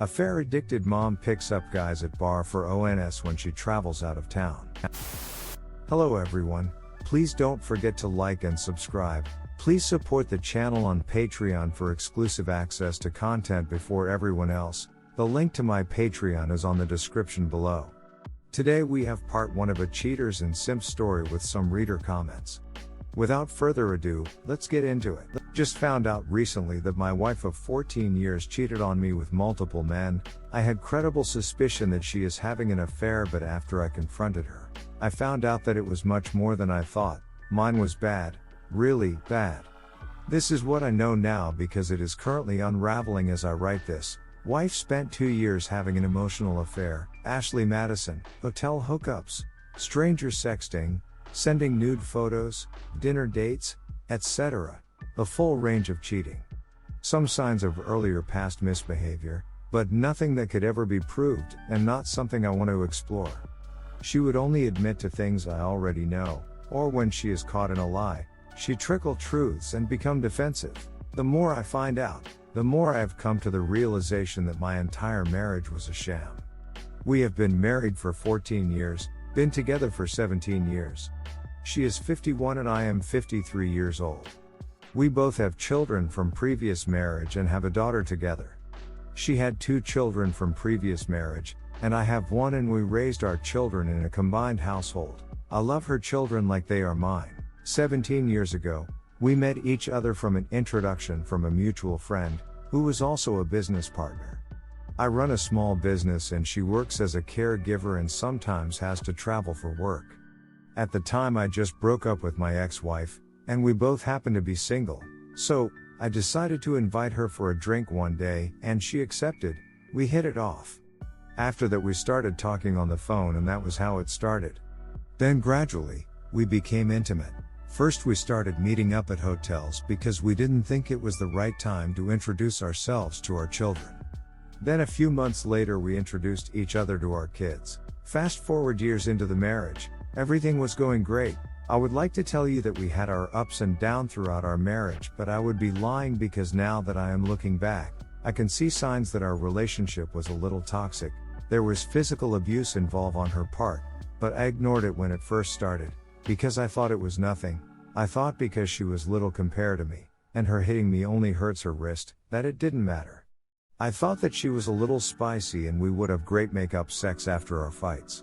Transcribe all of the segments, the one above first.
Affair-addicted mom picks up guys at bar for ONS when she travels out of town. Hello everyone, please don't forget to like and subscribe. Please support the channel on Patreon for exclusive access to content before everyone else. The link to my Patreon is on the description below. Today we have part 1 of a cheaters and simps story with some reader comments. Without further ado, let's get into it. Just found out recently that my wife of 14 years cheated on me with multiple men. I had credible suspicion that she is having an affair, but after I confronted her, I found out that it was much more than I thought. Mine was bad, really bad. This is what I know now because it is currently unraveling as I write this. Wife spent 2 years having an emotional affair. Ashley Madison, hotel hookups, stranger sexting, sending nude photos, dinner dates, etc. The full range of cheating. Some signs of earlier past misbehavior, but nothing that could ever be proved, and not something I want to explore. She would only admit to things I already know, or when she is caught in a lie, she trickle truths and become defensive. The more I find out, the more I have come to the realization that my entire marriage was a sham. We have been married for 14 years, been together for 17 years. She is 51 and I am 53 years old. We both have children from previous marriage and have a daughter together. She had 2 children from previous marriage, and I have 1, and we raised our children in a combined household. I love her children like they are mine. 17 years ago, we met each other from an introduction from a mutual friend, who was also a business partner. I run a small business and she works as a caregiver and sometimes has to travel for work. At the time I just broke up with my ex-wife, and we both happened to be single, so I decided to invite her for a drink one day, and she accepted. We hit it off. After that we started talking on the phone, and that was how it started. Then gradually, we became intimate. First we started meeting up at hotels because we didn't think it was the right time to introduce ourselves to our children. Then a few months later we introduced each other to our kids. Fast forward years into the marriage, everything was going great. I would like to tell you that we had our ups and downs throughout our marriage, but I would be lying because now that I am looking back, I can see signs that our relationship was a little toxic. There was physical abuse involved on her part, but I ignored it when it first started, because I thought it was nothing. I thought because she was little compared to me, and her hitting me only hurts her wrist, that it didn't matter. I thought that she was a little spicy and we would have great make-up sex after our fights.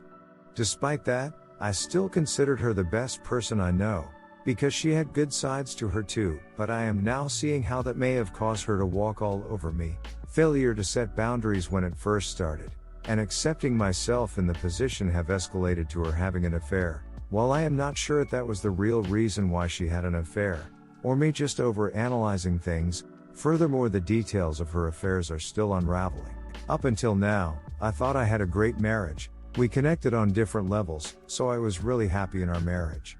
Despite that, I still considered her the best person I know, because she had good sides to her too, but I am now seeing how that may have caused her to walk all over me. Failure to set boundaries when it first started, and accepting myself in the position have escalated to her having an affair. While I am not sure if that was the real reason why she had an affair, or me just over-analyzing things, furthermore the details of her affairs are still unraveling. Up until now, I thought I had a great marriage. We connected on different levels, so I was really happy in our marriage.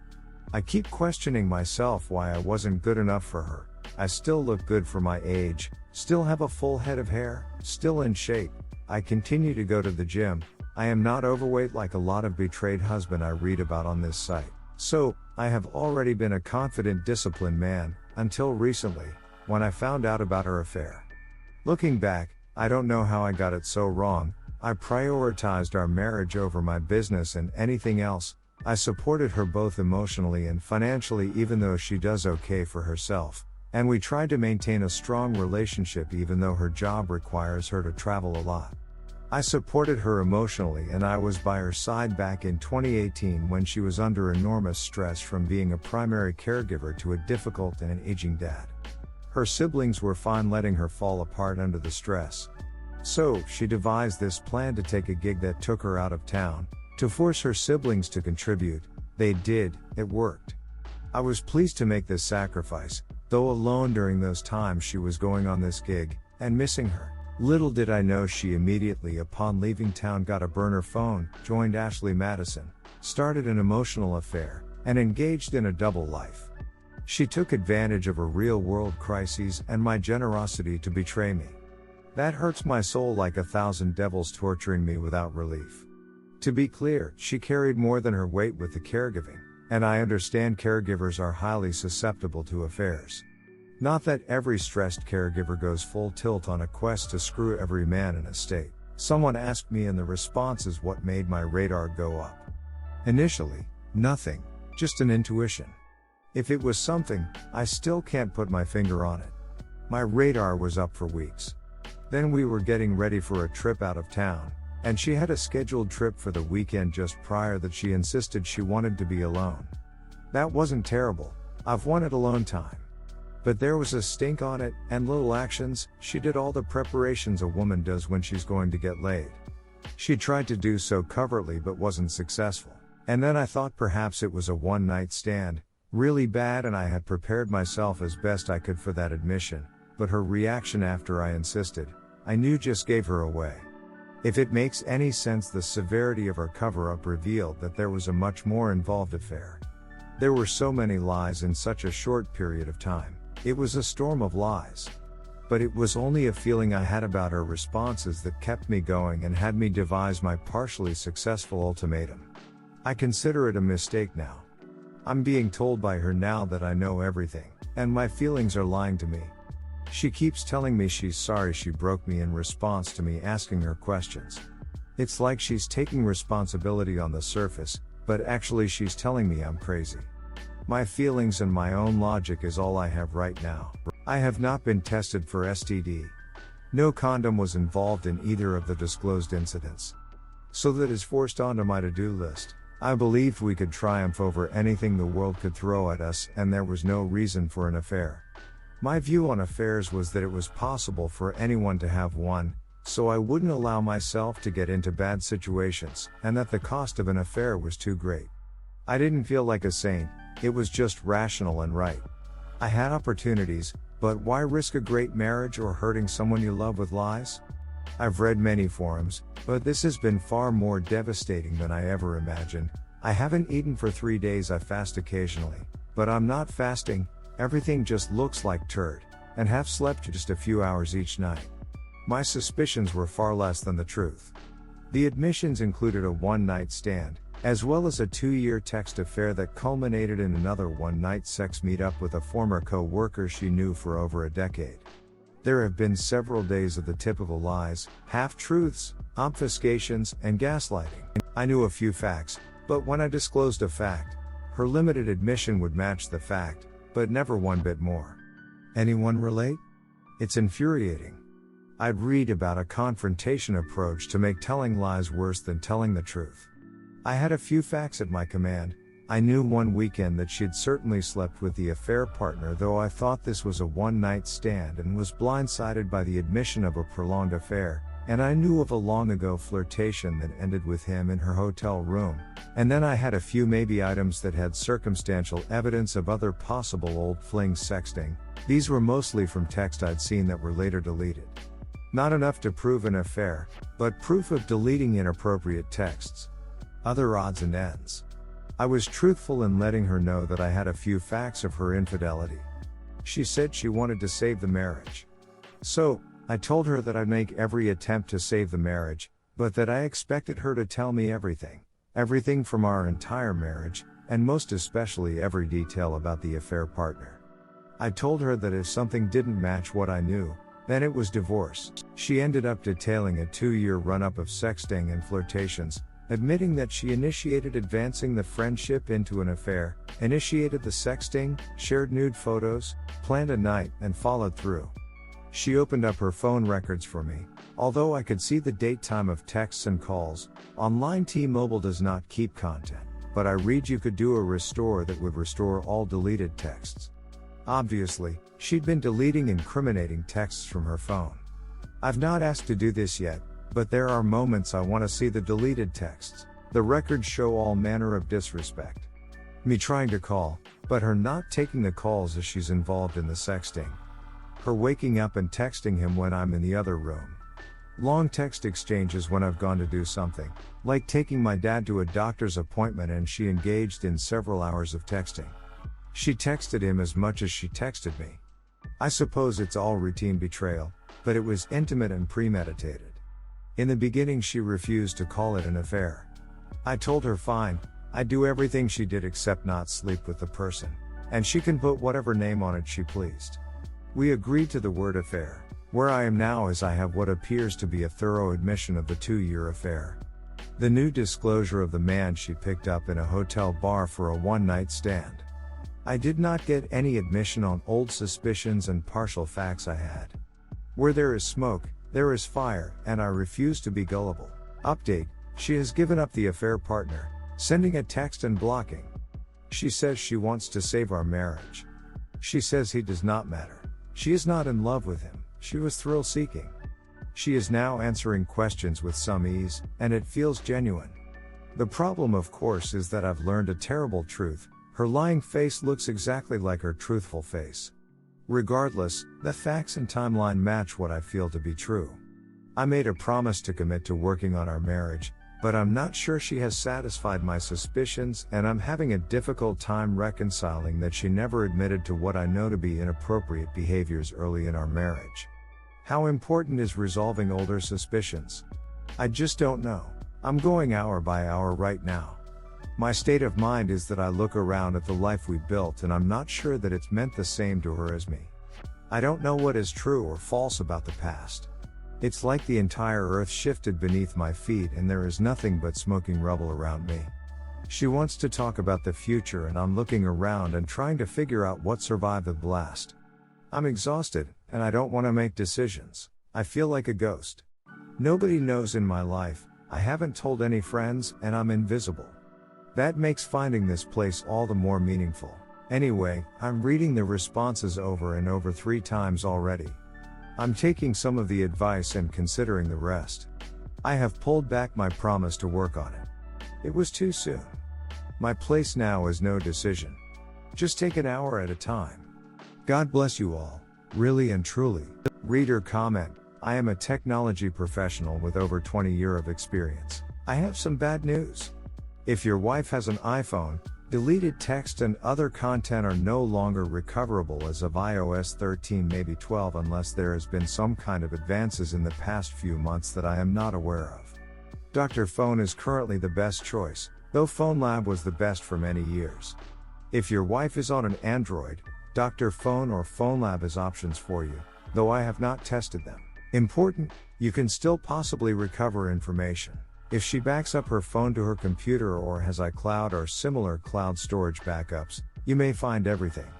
I keep questioning myself why I wasn't good enough for her. I still look good for my age, still have a full head of hair, still in shape. I continue to go to the gym. I am not overweight like a lot of betrayed husband I read about on this site. So, I have already been a confident, disciplined man, until recently, when I found out about her affair. Looking back, I don't know how I got it so wrong. I prioritized our marriage over my business and anything else. I supported her both emotionally and financially even though she does okay for herself. And we tried to maintain a strong relationship even though her job requires her to travel a lot. I supported her emotionally and I was by her side back in 2018 when she was under enormous stress from being a primary caregiver to a difficult and aging dad. Her siblings were fine letting her fall apart under the stress. So, she devised this plan to take a gig that took her out of town, to force her siblings to contribute. They did, it worked. I was pleased to make this sacrifice, though alone during those times she was going on this gig, and missing her. Little did I know she immediately upon leaving town got a burner phone, joined Ashley Madison, started an emotional affair, and engaged in a double life. She took advantage of a real-world crises and my generosity to betray me. That hurts my soul like 1,000 devils torturing me without relief. To be clear, she carried more than her weight with the caregiving, and I understand caregivers are highly susceptible to affairs. Not that every stressed caregiver goes full tilt on a quest to screw every man in a state. Someone asked me and the response is what made my radar go up. Initially, nothing, just an intuition. If it was something, I still can't put my finger on it. My radar was up for weeks. Then we were getting ready for a trip out of town, and she had a scheduled trip for the weekend just prior that she insisted she wanted to be alone. That wasn't terrible, I've wanted alone time. But there was a stink on it, and little actions. She did all the preparations a woman does when she's going to get laid. She tried to do so covertly but wasn't successful. And then I thought perhaps it was a one-night stand, really bad, and I had prepared myself as best I could for that admission, but her reaction after I insisted, I knew, just gave her away. If it makes any sense, the severity of her cover-up revealed that there was a much more involved affair. There were so many lies in such a short period of time. It was a storm of lies. But it was only a feeling I had about her responses that kept me going and had me devise my partially successful ultimatum. I consider it a mistake now. I'm being told by her now that I know everything, and my feelings are lying to me. She keeps telling me she's sorry she broke me in response to me asking her questions. It's like she's taking responsibility on the surface, but actually she's telling me I'm crazy. My feelings and my own logic is all I have right now. I have not been tested for STD. No condom was involved in either of the disclosed incidents. So that is forced onto my to-do list. I believed we could triumph over anything the world could throw at us, and there was no reason for an affair. My view on affairs was that it was possible for anyone to have one, so I wouldn't allow myself to get into bad situations, and that the cost of an affair was too great. I didn't feel like a saint. It was just rational and right. I had opportunities, but why risk a great marriage or hurting someone you love with lies? I've read many forums, but this has been far more devastating than I ever imagined. I haven't eaten for 3 days. I fast occasionally, but I'm not fasting. Everything just looks like turd, and have slept just a few hours each night. My suspicions were far less than the truth. The admissions included a one-night stand, as well as a 2-year text affair that culminated in another one-night sex meet-up with a former co-worker she knew for over a decade. There have been several days of the typical lies, half-truths, obfuscations, and gaslighting. I knew a few facts, but when I disclosed a fact, her limited admission would match the fact, but never one bit more. Anyone relate? It's infuriating. I'd read about a confrontation approach to make telling lies worse than telling the truth. I had a few facts at my command. I knew one weekend that she'd certainly slept with the affair partner, though I thought this was a one-night stand, and was blindsided by the admission of a prolonged affair, and I knew of a long-ago flirtation that ended with him in her hotel room, and then I had a few maybe items that had circumstantial evidence of other possible old flings sexting. These were mostly from text I'd seen that were later deleted. Not enough to prove an affair, but proof of deleting inappropriate texts. Other odds and ends. I was truthful in letting her know that I had a few facts of her infidelity. She said she wanted to save the marriage. So, I told her that I'd make every attempt to save the marriage, but that I expected her to tell me everything. Everything from our entire marriage, and most especially every detail about the affair partner. I told her that if something didn't match what I knew, then it was divorce. She ended up detailing a 2-year run-up of sexting and flirtations, admitting that she initiated advancing the friendship into an affair, initiated the sexting, shared nude photos, planned a night, and followed through. She opened up her phone records for me. Although I could see the date time of texts and calls, online T-Mobile does not keep content, but I read you could do a restore that would restore all deleted texts. Obviously, she'd been deleting incriminating texts from her phone. I've not asked to do this yet, but there are moments I want to see the deleted texts. The records show all manner of disrespect. Me trying to call, but her not taking the calls as she's involved in the sexting. Her waking up and texting him when I'm in the other room. Long text exchanges when I've gone to do something, like taking my dad to a doctor's appointment, and she engaged in several hours of texting. She texted him as much as she texted me. I suppose it's all routine betrayal, but it was intimate and premeditated. In the beginning she refused to call it an affair. I told her fine, I'd do everything she did except not sleep with the person, and she can put whatever name on it she pleased. We agreed to the word affair. Where I am now is I have what appears to be a thorough admission of the 2-year affair. The new disclosure of the man she picked up in a hotel bar for a one-night stand. I did not get any admission on old suspicions and partial facts I had. Where there is smoke, there is fire, and I refuse to be gullible. Update: she has given up the affair partner, sending a text and blocking. She says she wants to save our marriage. She says he does not matter. She is not in love with him. She was thrill-seeking. She is now answering questions with some ease, and it feels genuine. The problem, of course, is that I've learned a terrible truth. Her lying face looks exactly like her truthful face. Regardless, the facts and timeline match what I feel to be true. I made a promise to commit to working on our marriage, but I'm not sure she has satisfied my suspicions, and I'm having a difficult time reconciling that she never admitted to what I know to be inappropriate behaviors early in our marriage. How important is resolving older suspicions? I just don't know. I'm going hour by hour right now. My state of mind is that I look around at the life we built and I'm not sure that it's meant the same to her as me. I don't know what is true or false about the past. It's like the entire earth shifted beneath my feet and there is nothing but smoking rubble around me. She wants to talk about the future and I'm looking around and trying to figure out what survived the blast. I'm exhausted, and I don't want to make decisions. I feel like a ghost. Nobody knows in my life, I haven't told any friends, and I'm invisible. That makes finding this place all the more meaningful. Anyway, I'm reading the responses over and over 3 times already. I'm taking some of the advice and considering the rest. I have pulled back my promise to work on it. It was too soon. My place now is no decision. Just take an hour at a time. God bless you all, really and truly. Reader comment: I am a technology professional with over 20 years of experience. I have some bad news. If your wife has an iPhone, deleted text and other content are no longer recoverable as of iOS 13, maybe 12, unless there has been some kind of advances in the past few months that I am not aware of. Dr. Phone is currently the best choice, though PhoneLab was the best for many years. If your wife is on an Android, Dr. Phone or PhoneLab is options for you, though I have not tested them. Important: you can still possibly recover information. If she backs up her phone to her computer or has iCloud or similar cloud storage backups, you may find everything.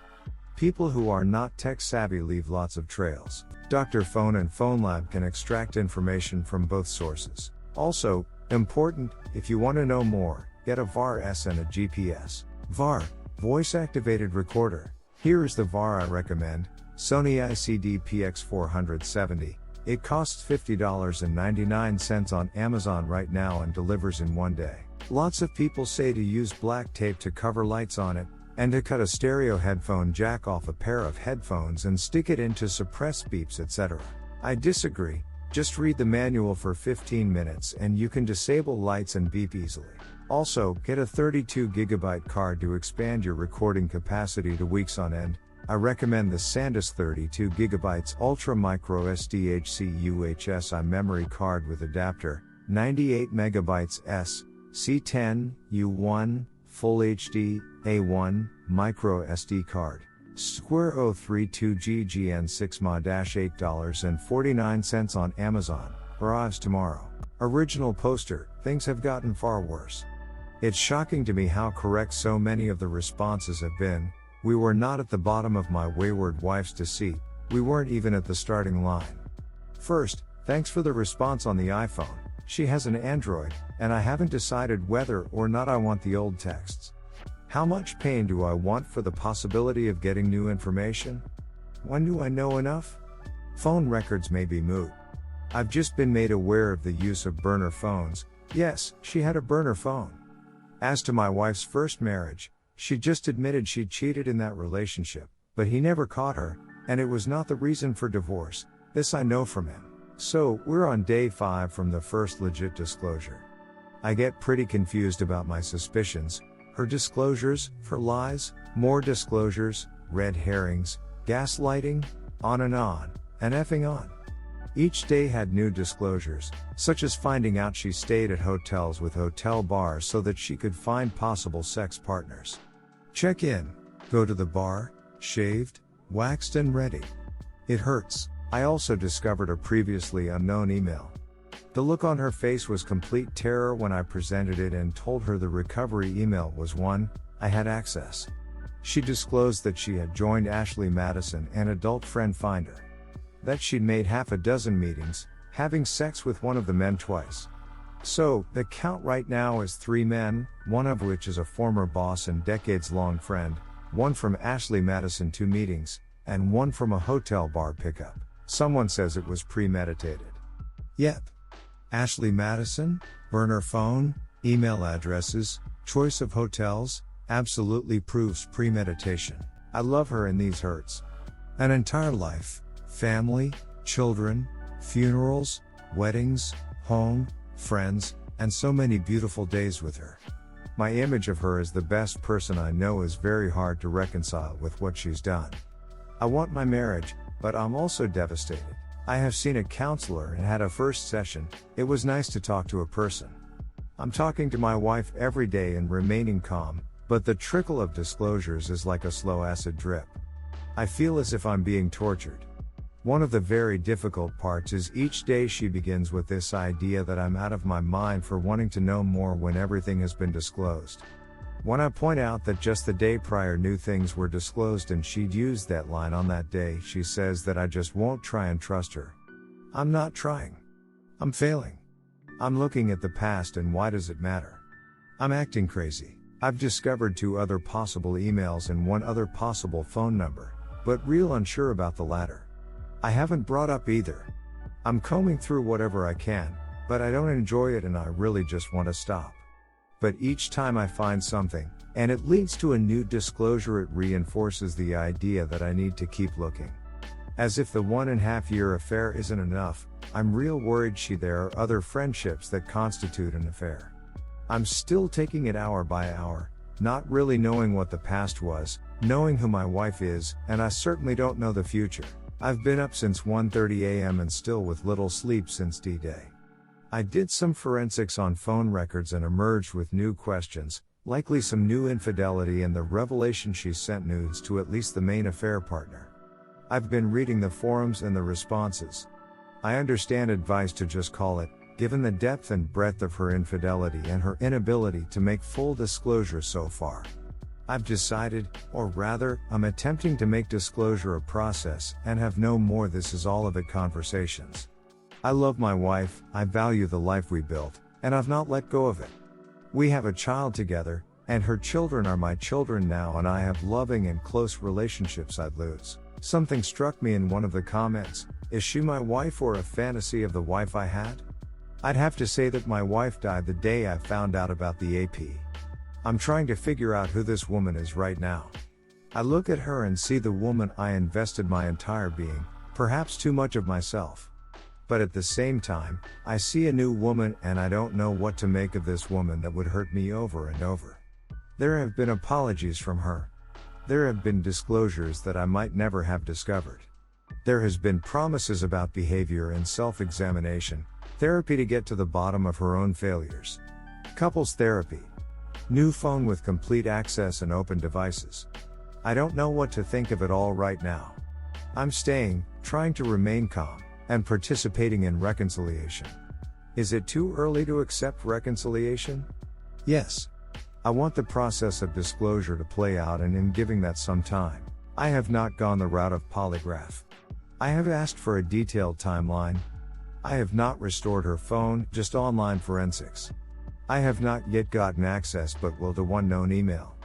People who are not tech savvy leave lots of trails. Dr. Phone and PhoneLab can extract information from both sources. Also, important, if you want to know more, get a VAR S and a GPS. VAR, voice activated recorder. Here is the VAR I recommend: Sony ICD PX470. It costs $50.99 on Amazon right now and delivers in 1 day. Lots of people say to use black tape to cover lights on it, and to cut a stereo headphone jack off a pair of headphones and stick it in to suppress beeps, etc. I disagree. Just read the manual for 15 minutes and you can disable lights and beep easily. Also, get a 32GB card to expand your recording capacity to weeks on end. I recommend the SanDisk 32GB Ultra Micro SD HC-UHSI memory card with adapter, 98MB S, C10, U1, Full HD, A1, Micro SD card. Square 032GGN 6MA-$8.49 on Amazon, arrives tomorrow. Original poster: things have gotten far worse. It's shocking to me how correct so many of the responses have been. We were not at the bottom of my wayward wife's deceit, we weren't even at the starting line. First, thanks for the response on the iPhone. She has an Android, and I haven't decided whether or not I want the old texts. How much pain do I want for the possibility of getting new information? When do I know enough? Phone records may be moot. I've just been made aware of the use of burner phones. Yes, she had a burner phone. As to my wife's first marriage, she just admitted she cheated in that relationship, but he never caught her, and it was not the reason for divorce. This I know from him. So, we're on day 5 from the first legit disclosure. I get pretty confused about my suspicions, her disclosures, for lies, more disclosures, red herrings, gaslighting, on, and effing on. Each day had new disclosures, such as finding out she stayed at hotels with hotel bars so that she could find possible sex partners. Check in, go to the bar, shaved, waxed and ready. It hurts. I also discovered a previously unknown email. The look on her face was complete terror when I presented it and told her the recovery email was one I had access. She disclosed that she had joined Ashley Madison, an adult friend finder. That she'd made half a dozen meetings, having sex with one of the men twice. So, the count right now is 3 men, one of which is a former boss and decades-long friend, one from Ashley Madison 2 meetings, and one from a hotel bar pickup. Someone says it was premeditated. Yep. Ashley Madison, burner phone, email addresses, choice of hotels, absolutely proves premeditation. I love her and these hurts. An entire life, family, children, funerals, weddings, home, friends, and so many beautiful days with her. My image of her as the best person I know is very hard to reconcile with what she's done. I want my marriage, but I'm also devastated. I have seen a counselor and had a first session. It was nice to talk to a person. I'm talking to my wife every day and remaining calm, but the trickle of disclosures is like a slow acid drip. I feel as if I'm being tortured. One of the very difficult parts is each day she begins with this idea that I'm out of my mind for wanting to know more when everything has been disclosed. When I point out that just the day prior new things were disclosed and she'd used that line on that day, she says that I just won't try and trust her. I'm not trying. I'm failing. I'm looking at the past and why does it matter? I'm acting crazy. I've discovered 2 other possible emails and 1 other possible phone number, but real unsure about the latter. I haven't brought up either. I'm combing through whatever I can, but I don't enjoy it and I really just want to stop. But each time I find something, and it leads to a new disclosure, it reinforces the idea that I need to keep looking. As if the 1.5-year affair isn't enough, I'm real worried there are other friendships that constitute an affair. I'm still taking it hour by hour, not really knowing what the past was, knowing who my wife is, and I certainly don't know the future. I've been up since 1:30 a.m. and still with little sleep since D-Day. I did some forensics on phone records and emerged with new questions, likely some new infidelity and the revelation she sent nudes to at least the main affair partner. I've been reading the forums and the responses. I understand advice to just call it, given the depth and breadth of her infidelity and her inability to make full disclosure so far. I've decided, or rather, I'm attempting to make disclosure a process and have no more this is all of it conversations. I love my wife, I value the life we built, and I've not let go of it. We have a child together, and her children are my children now, and I have loving and close relationships I'd lose. Something struck me in one of the comments: is she my wife or a fantasy of the wife I had? I'd have to say that my wife died the day I found out about the AP. I'm trying to figure out who this woman is right now. I look at her and see the woman I invested my entire being, perhaps too much of myself. But at the same time, I see a new woman and I don't know what to make of this woman that would hurt me over and over. There have been apologies from her. There have been disclosures that I might never have discovered. There has been promises about behavior and self-examination, therapy to get to the bottom of her own failures. Couples therapy. New phone with complete access and open devices. I don't know what to think of it all right now. I'm trying to remain calm, and participating in reconciliation. Is it too early to accept reconciliation? Yes. I want the process of disclosure to play out and in giving that some time. I have not gone the route of polygraph. I have asked for a detailed timeline. I have not restored her phone, just online forensics. I have not yet gotten access but will to one known email.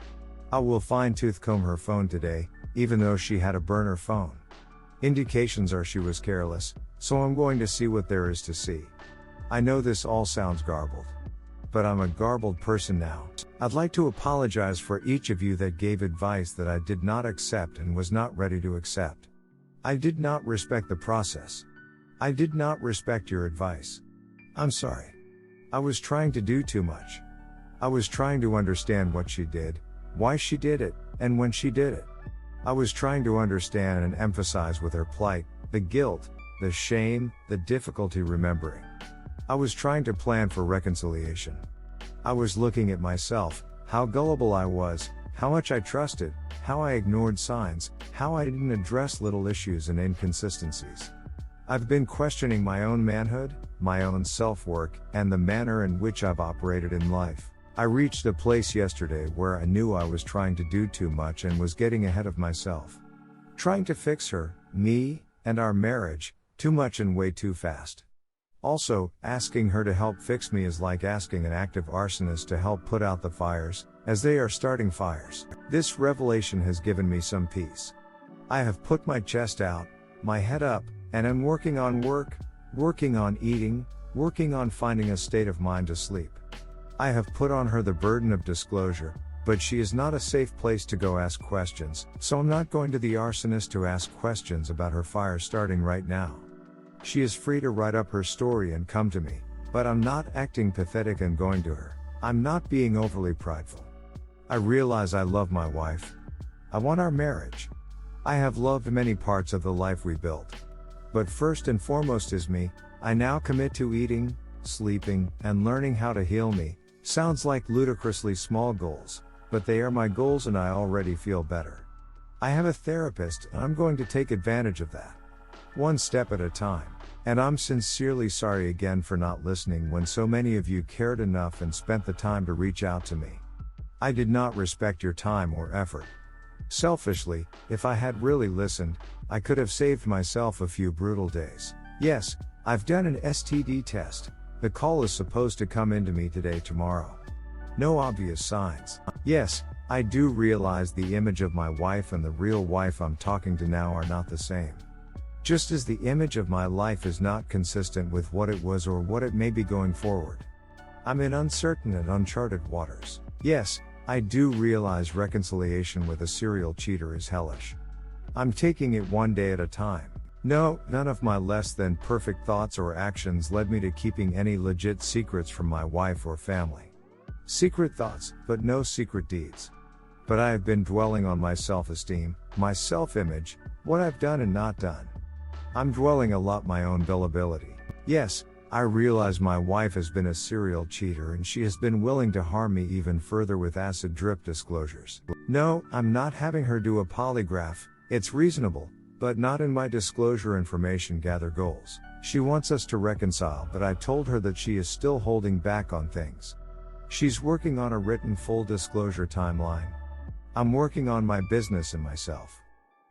I will fine-tooth comb her phone today, even though she had a burner phone. Indications are she was careless, so I'm going to see what there is to see. I know this all sounds garbled. But I'm a garbled person now. I'd like to apologize for each of you that gave advice that I did not accept and was not ready to accept. I did not respect the process. I did not respect your advice. I'm sorry. I was trying to do too much. I was trying to understand what she did, why she did it, and when she did it. I was trying to understand and emphasize with her plight, the guilt, the shame, the difficulty remembering. I was trying to plan for reconciliation. I was looking at myself, how gullible I was, how much I trusted, how I ignored signs, how I didn't address little issues and inconsistencies. I've been questioning my own manhood, my own self-work, and the manner in which I've operated in life. I reached a place yesterday where I knew I was trying to do too much and was getting ahead of myself. Trying to fix her, me, and our marriage, too much and way too fast. Also, asking her to help fix me is like asking an active arsonist to help put out the fires, as they are starting fires. This revelation has given me some peace. I have put my chest out, my head up, and am working on work, working on eating, working on finding a state of mind to sleep. I have put on her the burden of disclosure, but she is not a safe place to go ask questions, so I'm not going to the arsonist to ask questions about her fire starting right now. She is free to write up her story and come to me, but I'm not acting pathetic and going to her. I'm not being overly prideful. I realize I love my wife. I want our marriage. I have loved many parts of the life we built. But first and foremost is me. I now commit to eating, sleeping, and learning how to heal me. Sounds like ludicrously small goals, but they are my goals and I already feel better. I have a therapist and I'm going to take advantage of that. One step at a time. And I'm sincerely sorry again for not listening when so many of you cared enough and spent the time to reach out to me. I did not respect your time or effort. Selfishly, if I had really listened, I could have saved myself a few brutal days. Yes, I've done an STD test. The call is supposed to come into me today, tomorrow. No obvious signs. Yes, I do realize the image of my wife and the real wife I'm talking to now are not the same. Just as the image of my life is not consistent with what it was or what it may be going forward. I'm in uncertain and uncharted waters. Yes, I do realize reconciliation with a serial cheater is hellish. I'm taking it one day at a time. No, none of my less than perfect thoughts or actions led me to keeping any legit secrets from my wife or family. Secret thoughts, but no secret deeds. But I have been dwelling on my self-esteem, my self-image, what I've done and not done. I'm dwelling a lot my own gullibility. Yes, I realize my wife has been a serial cheater and she has been willing to harm me even further with acid drip disclosures. No, I'm not having her do a polygraph, it's reasonable, but not in my disclosure information gather goals. She wants us to reconcile, but I told her that she is still holding back on things. She's working on a written full disclosure timeline. I'm working on my business and myself.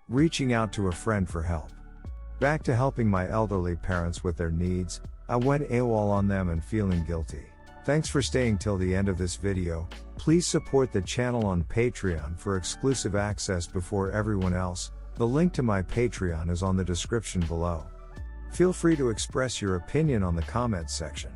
Reaching out to a friend for help. Back to helping my elderly parents with their needs. I went AWOL on them and feeling guilty. Thanks for staying till the end of this video. Please support the channel on Patreon for exclusive access before everyone else. The link to my Patreon is on the description below. Feel free to express your opinion on the comments section.